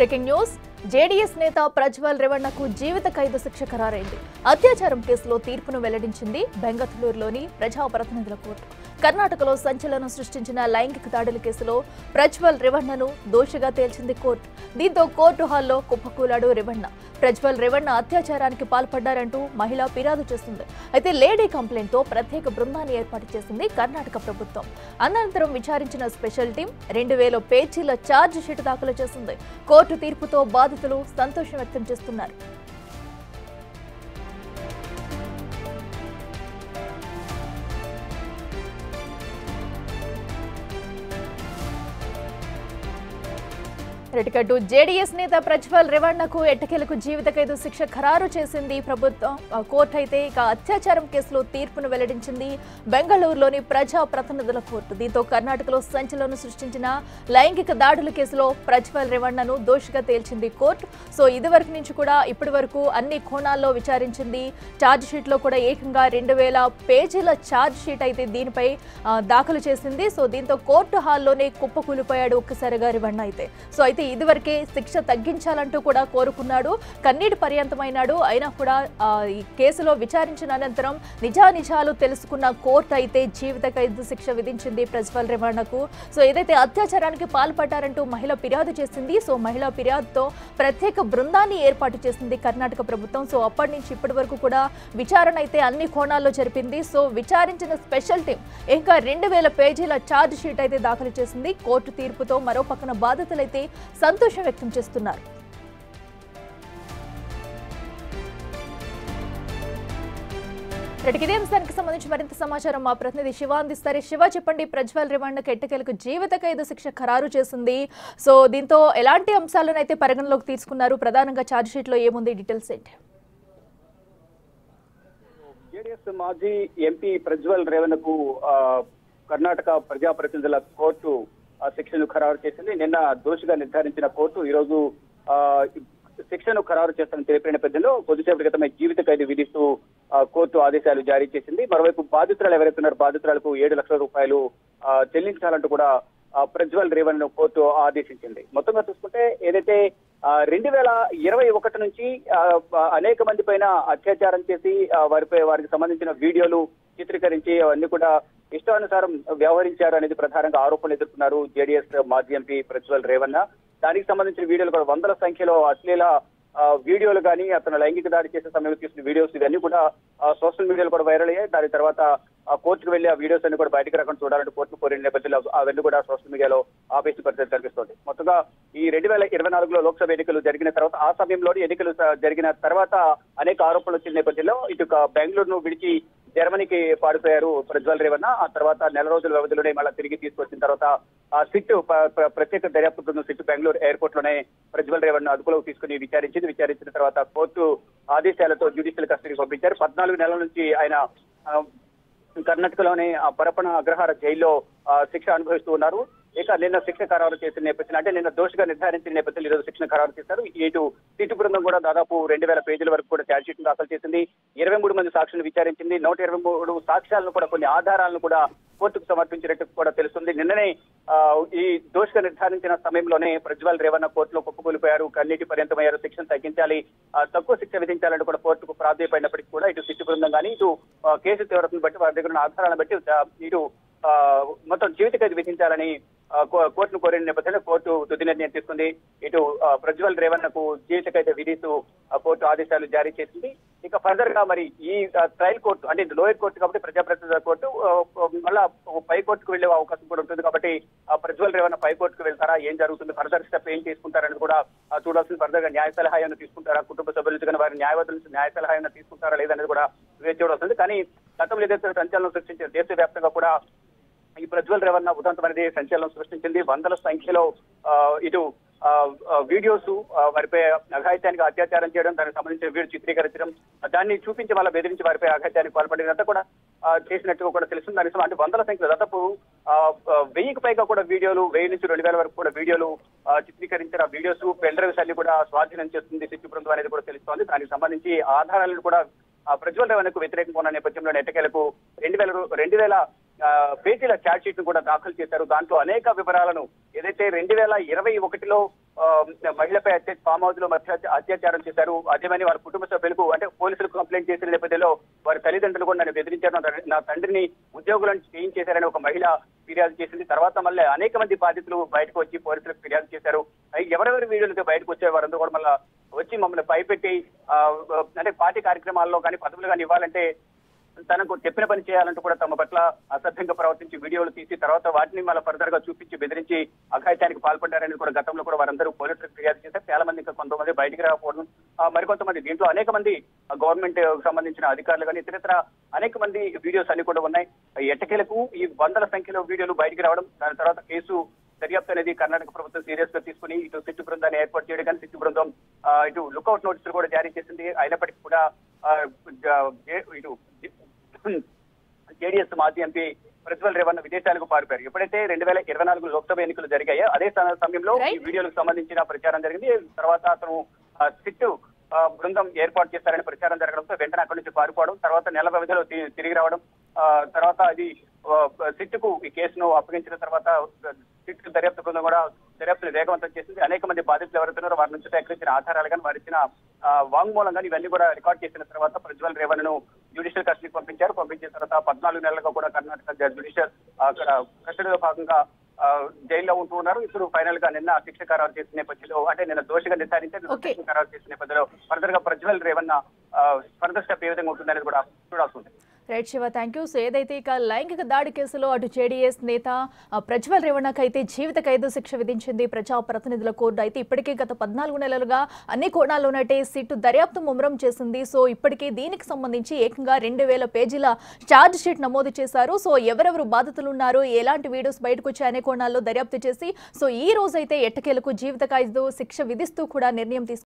Breaking news JDS నేత ప్రజ్వల్ రేవణ్ణకు జీవిత ఖైదు శిక్ష ఖరారైంది. అత్యాచారం కేసులో తీర్పును వెల్లడించింది బెంగళూరులోని ప్రజాప్రతినిధుల కోర్టు. కర్ణాటకలో సంచలనం సృష్టించిన లైంగిక దాడుల కేసులో ప్రజ్వల్ రేవణ్ణను దోషిగా తేల్చింది కోర్టు. దీంతో కోర్టు హాల్లో కుప్పకూలాడు రేవణ్ణ. ప్రజ్వల్ రేవణ్ణ అత్యాచారానికి పాల్పడ్డారంటూ మహిళ ఫిర్యాదు చేసింది. అయితే లేడీ కంప్లైంట్ తో ప్రత్యేక బృందాన్ని ఏర్పాటు చేసింది కర్ణాటక ప్రభుత్వం. అనంతరం విచారించిన స్పెషల్ టీం 2000 పేజీల ఛార్జ్ షీట్ దాఖలు చేసింది. కోర్టు తీర్పుతో బాధితులు సంతోషం వ్యక్తం చేస్తున్నారు. రెటికట్టు జేడీఎస్ నేత ప్రజ్వల్ రేవణ్ణకు ఎట్టకేలకు జీవిత ఖైదు శిక్ష ఖరారు చేసింది ప్రభుత్వం. కోర్టు అయితే ఇక అత్యాచారం కేసులో తీర్పును వెల్లడించింది బెంగళూరులోని ప్రజా ప్రతినిధుల కోర్టు. దీంతో కర్ణాటకలో సంచలనం సృష్టించిన లైంగిక దాడుల కేసులో ప్రజ్వల్ రేవణ్ణను దోషిగా తేల్చింది కోర్టు. సో ఇదివరకు నుంచి కూడా ఇప్పటి వరకు అన్ని కోణాల్లో విచారించింది. ఛార్జ్ షీట్ లో కూడా ఏకంగా 2000 పేజీల ఛార్జ్ షీట్ అయితే దీనిపై దాఖలు చేసింది. సో దీంతో కోర్టు హాల్లోనే కుప్పకూలిపోయాడు ఒక్కసారిగా రేవణ్ణ అయితే. సో అయితే ఇదివరకే శిక్ష తగ్గించాలంటూ కూడా కోరుకున్నాడు. కన్నీటి పర్యంతమైనాడు. అయినా కూడా ఈ కేసులో విచారించిన అనంతరం నిజానిజాలు తెలుసుకున్న కోర్టు అయితే జీవిత ఖైదు శిక్ష విధించింది ప్రజ్వల్ రేవణ్ణకు. సో ఏదైతే అత్యాచారానికి పాల్పడ్డారంటూ మహిళ ఫిర్యాదు చేసింది. సో మహిళ ఫిర్యాదుతో ప్రత్యేక బృందాన్ని ఏర్పాటు చేసింది కర్ణాటక ప్రభుత్వం. సో అప్పటి నుంచి ఇప్పటి వరకు కూడా విచారణ అయితే అన్ని కోణాల్లో జరిపింది. సో విచారించిన స్పెషల్ టీం ఇంకా 2000 పేజీల ఛార్జ్ షీట్ అయితే దాఖలు చేసింది. కోర్టు తీర్పుతో మరో పక్కన బాధితులైతే సంతోషం వ్యక్తం చేస్తున్నారు. ఇదే అంశానికి సంబంధించి మరింత సమాచారం మా ప్రతినిధి శివ అందిస్తారు. శివ, చెప్పండి, ప్రజ్వల్ రేవణ్ణకు ఎట్టకేలకు జీవిత ఖైదు శిక్ష ఖరారు చేసింది. సో దీంతో ఎలాంటి అంశాలను అయితే పరిగణలోకి తీసుకున్నారు? ప్రధానంగా ఛార్జ్ షీట్ లో ఏముంది? డీటెయిల్స్ ఏంటి? జేడీఎస్ మాజీ ఎంపీ ప్రజ్వల్ రేవణ్ణకు కర్ణాటక ప్రజాప్రతినిధుల కోర్టు శిక్షను ఖరారు చేసింది. నిన్న దోషిగా నిర్ధారించిన కోర్టు ఈ రోజు శిక్షను ఖరారు చేస్తానని తెలిపిన నేపథ్యంలో కొద్దిసేపటి క్రితమే జీవిత ఖైదు విధిస్తూ కోర్టు ఆదేశాలు జారీ చేసింది. మరోవైపు బాధితురాలు ఎవరైతే ఉన్నారో బాధితురాలకు 7 లక్షల రూపాయలు చెల్లించాలంటూ కూడా ప్రజ్వల్ రేవణ్ను కోర్టు ఆదేశించింది. మొత్తంగా చూసుకుంటే ఏదైతే 2021 నుంచి అనేక మంది పైన అత్యాచారం చేసి వారికి సంబంధించిన వీడియోలు చిత్రీకరించి అవన్నీ కూడా ఇష్టానుసారం వ్యవహరించారు అనేది ప్రధానంగా ఆరోపణలు ఎదుర్కొన్నారు జేడీఎస్ మాజీ ఎంపీ ప్రజ్వల్ రేవణ్ణ. దానికి సంబంధించిన వీడియోలు కూడా వందల సంఖ్యలో అశ్లీల వీడియోలు కానీ అతను లైంగిక దాడి చేసే సమయంలో తీసిన వీడియోస్ ఇవన్నీ కూడా సోషల్ మీడియాలో కూడా వైరల్ అయ్యాయి. దాని తర్వాత కోర్టుకు వెళ్లి ఆ వీడియోస్ అన్ని కూడా బయటకు రాకుండా చూడాలంటే కోర్టుకు కోరిన నేపథ్యంలో అవన్నీ కూడా సోషల్ మీడియాలో ఆపేసిన పరిస్థితి కనిపిస్తోంది. మొత్తంగా ఈ 2024లో లోక్సభ ఎన్నికలు జరిగిన తర్వాత ఆ సమయంలోని ఎన్నికలు జరిగిన తర్వాత అనేక ఆరోపణలు వచ్చిన నేపథ్యంలో ఇటు బెంగళూరును విడిచి జర్మనీకి పారిపోయారు ప్రజ్వల్ రేవణ్ణ. ఆ తర్వాత నెల రోజుల వ్యవధిలోనే మళ్ళీ తిరిగి తీసుకొచ్చిన తర్వాత సిట్ ప్రత్యేక దర్యాప్తు బృందం సిట్ బెంగళూరు ఎయిర్పోర్ట్ లోనే ప్రజ్వల్ రేవణ్ణ అదుపులోకి తీసుకుని విచారించిన తర్వాత కోర్టు ఆదేశాలతో జ్యుడిషియల్ కస్టడీకి పంపించారు. 14 నెలల నుంచి ఆయన కర్ణాటకలోని పరపణ అగ్రహార జైల్లో శిక్ష అనుభవిస్తూ ఉన్నారు. ఇక నిన్న శిక్ష ఖరారు చేసిన నేపథ్యంలో అంటే నిన్న దోషిగా నిర్ధారించిన నేపథ్యంలో ఈరోజు శిక్షణ ఖరారు చేశారు. ఇటు సిట్ బృందం కూడా దాదాపు 2000 పేజీల వరకు కూడా ఛార్జ్ షీట్ దాఖలు చేసింది. 23 మంది సాక్షులను విచారించింది. 123 సాక్ష్యాలను కూడా కొన్ని ఆధారాలను కూడా కోర్టుకు సమర్పించినట్టు కూడా తెలుస్తుంది. నిన్ననే ఈ దోషిగా నిర్ధారించిన సమయంలోనే ప్రజ్వల్ రేవణ్ణ కోర్టులో కుప్పకూలిపోయారు. కన్నీటి పర్యంతమయ్యారు. శిక్షను తగ్గించాలి, తక్కువ శిక్ష విధించాలంటూ కూడా కోర్టుకు ప్రాధాన్యపడినప్పటికీ కూడా ఇటు సిట్ బృందం కానీ ఇటు కేసు తీవ్రతను బట్టి వారి దగ్గర ఉన్న ఆధారాలను బట్టి ఇటు మొత్తం జీవిత ఖైదు విధించాలని కోర్టును కోరిన నేపథ్యంలో కోర్టు తుది నిర్ణయం తీసుకుంది. ఇటు ప్రజ్వల్ రేవణ్ణకు జీవిత ఖైదు విధిస్తూ కోర్టు ఆదేశాలు జారీ చేసింది. ఇక ఫర్దర్ గా మరి ఈ ట్రయల్ కోర్టు అంటే లోయర్ కోర్టు కాబట్టి ప్రజాప్రతినిధుల కోర్టు మళ్ళా పై కోర్టుకు వెళ్లే అవకాశం కూడా ఉంటుంది. కాబట్టి ప్రజ్వల్ రేవణ్ణ పై కోర్టుకు వెళ్తారా, ఏం జరుగుతుంది, ఫర్దర్ స్టెప్ ఏం తీసుకుంటారని కూడా చూడాల్సింది. ఫర్దర్ గా న్యాయ సలహా ఏమైనా తీసుకుంటారా, కుటుంబ సభ్యుల నుంచి కానీ వారి న్యాయవాదుల నుంచి న్యాయ సలహా ఏమైనా తీసుకుంటారా లేదనేది కూడా వేచి చూడాల్సింది. కానీ గతంలో ఏదైతే సంచలనం సృష్టించిన దేశవ్యాప్తంగా కూడా ఈ ప్రజ్వల్ రేవణ్ణ ఉదంతం అనేది సంచలనం సృష్టించింది. వందల సంఖ్యలో ఇటు వీడియోస్ వారిపై అఘాయిత్యానికి అత్యాచారం చేయడం, దానికి సంబంధించిన వీడియో చిత్రీకరించడం, దాన్ని చూపించి వాళ్ళ బెదిరించి వారిపై అఘాయిత్యానికి పాల్పడినంతా కూడా చేసినట్టుగా కూడా తెలుస్తుంది. దానికి అంటే వందల సంఖ్యలో దాదాపు 1000కి పైగా కూడా వీడియోలు 1000 నుంచి 2000 వరకు కూడా వీడియోలు చిత్రీకరించిన వీడియోస్ పెన్ డ్రైవ్స్ అన్ని కూడా స్వాధీనం చేస్తుంది సిట్ బృందం అనేది కూడా తెలుస్తోంది. దానికి సంబంధించి ఆధారాలను కూడా ప్రజ్వల్ రేవణ్ణకు వ్యతిరేకంగా ఉన్న నేపథ్యంలో ఎట్టకేలకు 2000 పేజీల ఛార్జ్ షీట్ ను కూడా దాఖలు చేశారు. దాంట్లో అనేక వివరాలను ఏదైతే 2021లో మహిళపై ఫామ్ హౌస్ లో అత్యాచారం చేశారు. అదేమని వారి కుటుంబ సభ్యులకు అంటే పోలీసులకు కంప్లైంట్ చేసిన నేపథ్యంలో వారి తల్లిదండ్రులు కూడా నన్ను బెదిరించారు, నా తండ్రిని ఉద్యోగులను చేయించేశారని ఒక మహిళ ఫిర్యాదు చేసింది. తర్వాత మళ్ళీ అనేక మంది బాధితులు బయటకు వచ్చి పోలీసులకు ఫిర్యాదు చేశారు. ఎవరెవరి వీడియోలతో బయటకు వచ్చే వారందరూ కూడా మళ్ళీ వచ్చి మమ్మల్ని భయపెట్టి అంటే పార్టీ కార్యక్రమాల్లో కానీ పదవులు కానీ ఇవ్వాలంటే తనకు చెప్పిన పని చేయాలంటూ కూడా తమ పట్ల అసభ్యంగా ప్రవర్తించి వీడియోలు తీసి తర్వాత వాటిని మళ్ళీ ఫర్దర్ గా చూపించి బెదిరించి అఘాయిత్యానికి పాల్పడ్డారని కూడా గతంలో కూడా వారందరూ పోలీసులకు ఫిర్యాదు చేశారు. చాలా మంది ఇంకా కొంతమంది బయటికి రాకపోవడం, మరికొంతమంది దీంట్లో అనేక మంది గవర్నమెంట్ సంబంధించిన అధికారులు కానీ ఇతరత్ర అనేక మంది వీడియోస్ అన్ని కూడా ఉన్నాయి. ఎట్టకేలకు ఈ వందల సంఖ్యలో వీడియోలు బయటికి రావడం, దాని తర్వాత కేసు దర్యాప్తు అనేది కర్ణాటక ప్రభుత్వం సీరియస్ గా తీసుకుని ఇటు సిట్టు బృందాన్ని ఏర్పాటు చేయడం కానీ సిట్టు బృందం ఇటు లుకౌట్ నోటీసులు కూడా జారీ చేసింది. అయినప్పటికీ కూడా ఇటు జేడీఎస్ మాజీ ఎంపీ ప్రజ్వల్ రేవణ్ణ విదేశాలకు పారిపోయారు. ఎప్పుడైతే 2024 లోక్సభ ఎన్నికలు జరిగాయో అదే సమయంలో ఈ వీడియోలకు సంబంధించిన ప్రచారం జరిగింది. తర్వాత అతను సిట్టు బృందం ఏర్పాటు చేస్తారని ప్రచారం జరగడంతో వెంటనే అక్కడి నుంచి పారిపోవడం, తర్వాత నెల వ్యవధిలో తిరిగి రావడం, తర్వాత అది సిట్టుకు ఈ కేసును అప్పగించిన తర్వాత సిట్టు దర్యాప్తు బృందం కూడా దర్యాప్తును వేగవంతం చేసింది. అనేక మంది బాధితులు ఎవరుతున్నారో వారి నుంచి సేకరించిన ఆధారాలు కానీ వారి ఇచ్చిన వాంగ్మూలం కానీ ఇవన్నీ కూడా రికార్డ్ చేసిన తర్వాత ప్రజ్వల్ రేవణ్ను జ్యుడిషియల్ కస్టడీకి పంపించారు. పంపించిన తర్వాత 14 నెలలుగా కూడా కర్ణాటక జ్యుడిషియల్ అక్కడ కస్టడీలో భాగంగా జైల్లో ఉంటూ ఉన్నారు. ఇప్పుడు ఫైనల్ గా నిన్న శిక్ష ఖరారు చేసిన నేపథ్యంలో అంటే నిన్న దోషిగా నిర్ధారించారు. శిక్ష ఖరారు చేసిన నేపథ్యంలో ఫర్దర్ గా ప్రజ్వల్ రేవణ్ణ ఫర్దర్ స్టెప్ ఏ విధంగా ఉంటుందనేది కూడా చూడాల్సి ఉంటుంది. Right Shiva, thank you. So ఏదైతే ఇక లైంగిక దాడి కేసులో అటు జేడీఎస్ నేత ప్రజ్వల్ రేవణ్ణకు అయితే జీవిత ఖైదు శిక్ష విధించింది ప్రజా ప్రతినిధుల కోర్టు. అయితే ఇప్పటికే గత 14 నెలలుగా అన్ని కోణాల్లోనటే సిట్టు దర్యాప్తు ముమ్మరం చేసింది. సో ఇప్పటికే దీనికి సంబంధించి ఏకంగా 2000 పేజీల ఛార్జ్ షీట్ నమోదు చేశారు. సో ఎవరెవరు బాధితులు ఉన్నారు, ఎలాంటి వీడియోస్ బయటకు వచ్చే అనే కోణాల్లో దర్యాప్తు చేసి సో ఈ రోజైతే ఎట్టకేలకు జీవిత ఖైదు శిక్ష విధిస్తూ కూడా నిర్ణయం తీసుకున్నారు.